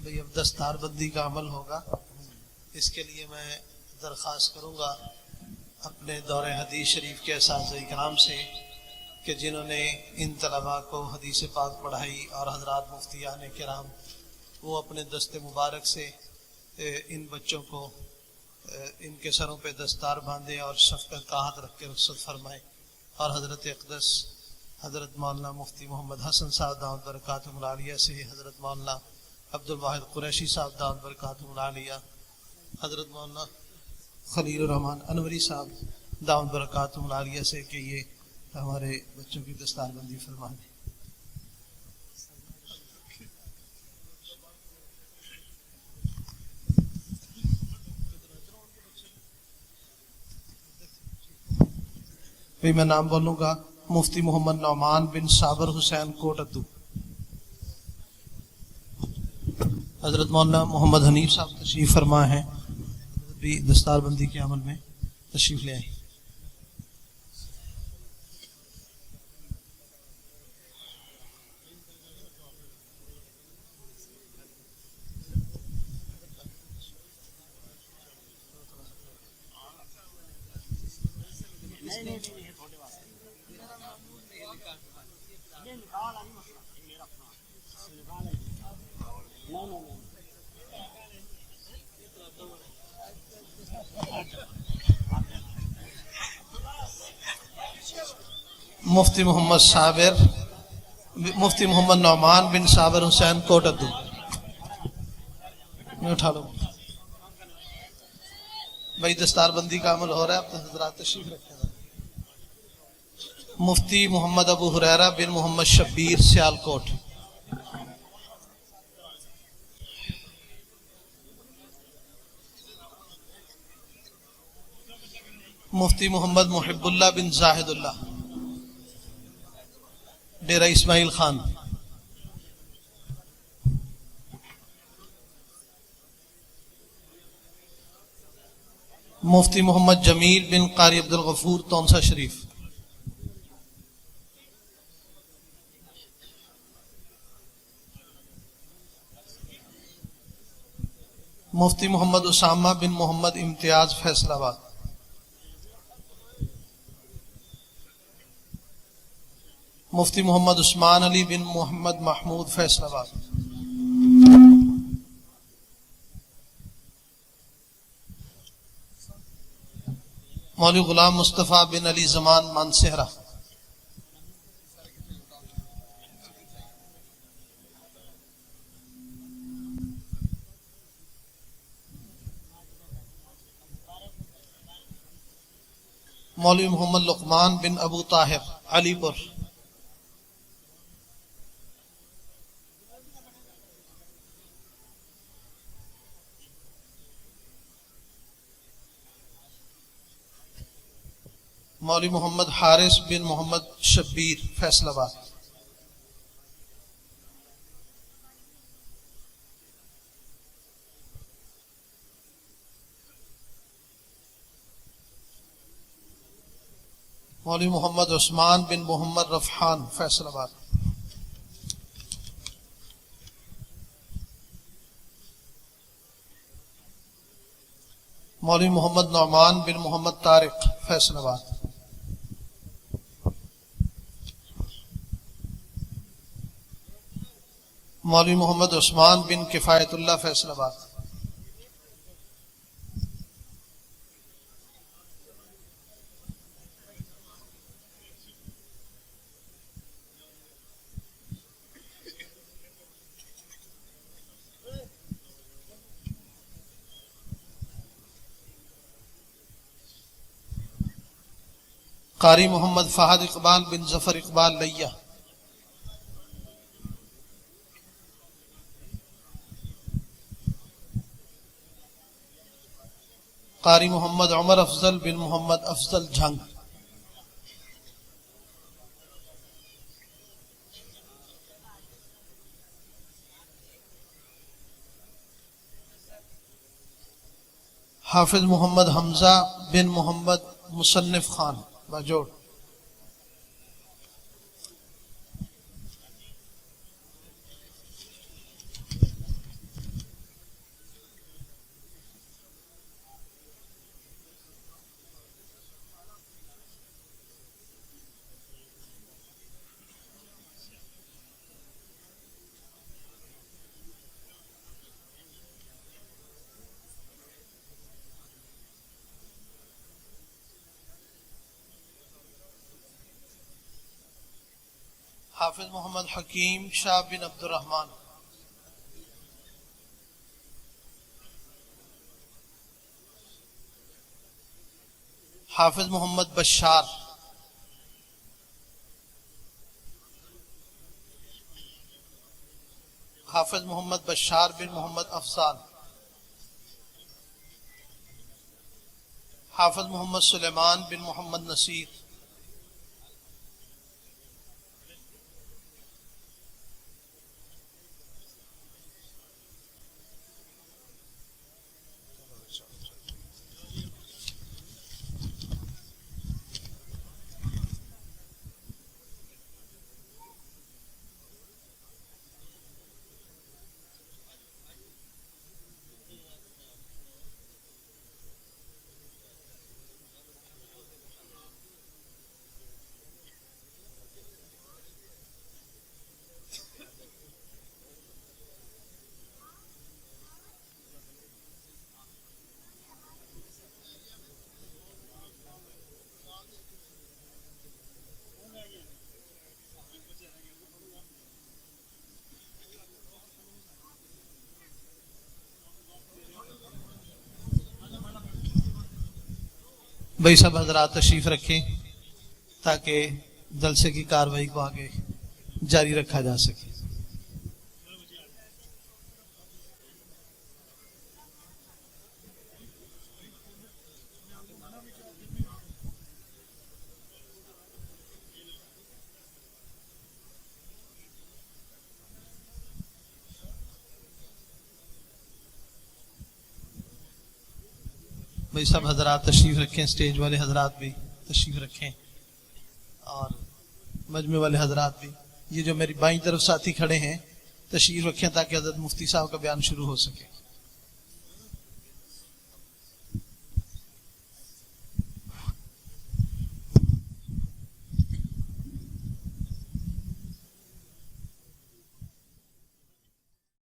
بھئی اب دستار بندی کا عمل ہوگا، اس کے لیے میں درخواست کروں گا اپنے دور حدیث شریف کے اساتذہ کرام سے کہ جنہوں نے ان طلباء کو حدیث پاک پڑھائی اور حضرات مفتیان کرام، وہ اپنے دست مبارک سے ان بچوں کو ان کے سروں پہ دستار باندھے اور شفقت کا ہاتھ رکھ کے رخصت فرمائے، اور حضرت اقدس حضرت مولانا مفتی محمد حسن صاحب دامت برکاتہم العالیہ سے حضرت مولانا عبد الواحد قریشی صاحب دامت برکاتہم العالیہ، حضرت مولانا خلیل الرحمان انوری صاحب دامت برکاتہم العالیہ سے کہ یہ ہمارے بچوں کی دستار بندی فرما دیں۔ میں نام بولوں گا، مفتی محمد نعمان بن صابر حسین کوٹ ادو، حضرت مولانا محمد حنیف صاحب تشریف فرما ہیں، بھی دستار بندی کے عمل میں تشریف لے آئیں۔ مفتی محمد نعمان بن صابر حسین کوٹ ادو، اٹھا لو بھائی، دستار بندی کا عمل ہو رہا ہے، اب حضرات تشریف رکھیں گا۔ مفتی محمد ابو ہریرہ بن محمد شبیر سیالکوٹ، مفتی محمد محب اللہ بن زاہد اللہ ڈیرہ اسماعیل خان، مفتی محمد جمیل بن قاری عبد الغفور تونسا شریف، مفتی محمد اسامہ بن محمد امتیاز فیصل آباد، مفتی محمد عثمان علی بن محمد محمود فیصل آباد، مولوی غلام مصطفیٰ بن علی زمان مانسہرہ، مولوی محمد لقمان بن ابو طاہر علی پور، مولوی محمد حارث بن محمد شبیر فیصل آباد، مولوی محمد عثمان بن محمد رفحان فیصل آباد، مولوی محمد نعمان بن محمد طارق فیصل آباد، مولوی محمد عثمان بن کفایت اللہ فیصل آباد، قاری محمد فہد اقبال بن ظفر اقبال لیہ، قاری محمد عمر افضل بن محمد افضل جھنگ، حافظ محمد حمزہ بن محمد مصنف خان باجوڑ، حافظ محمد حکیم شاہ بن عبد الرحمن، حافظ محمد بشار، حافظ محمد بشار بن محمد افضال، حافظ محمد سلیمان بن محمد نصیر، بھائی سب حضرات تشریف رکھیں تاکہ جلسے کی کارروائی کو آگے جاری رکھا جا سکے۔ بھائی سب حضرات تشریف رکھیں، سٹیج والے حضرات بھی تشریف رکھیں اور مجمع والے حضرات بھی۔ یہ جو میری بائیں طرف ساتھی کھڑے ہیں تشریف رکھیں تاکہ حضرت مفتی صاحب کا بیان شروع ہو سکے۔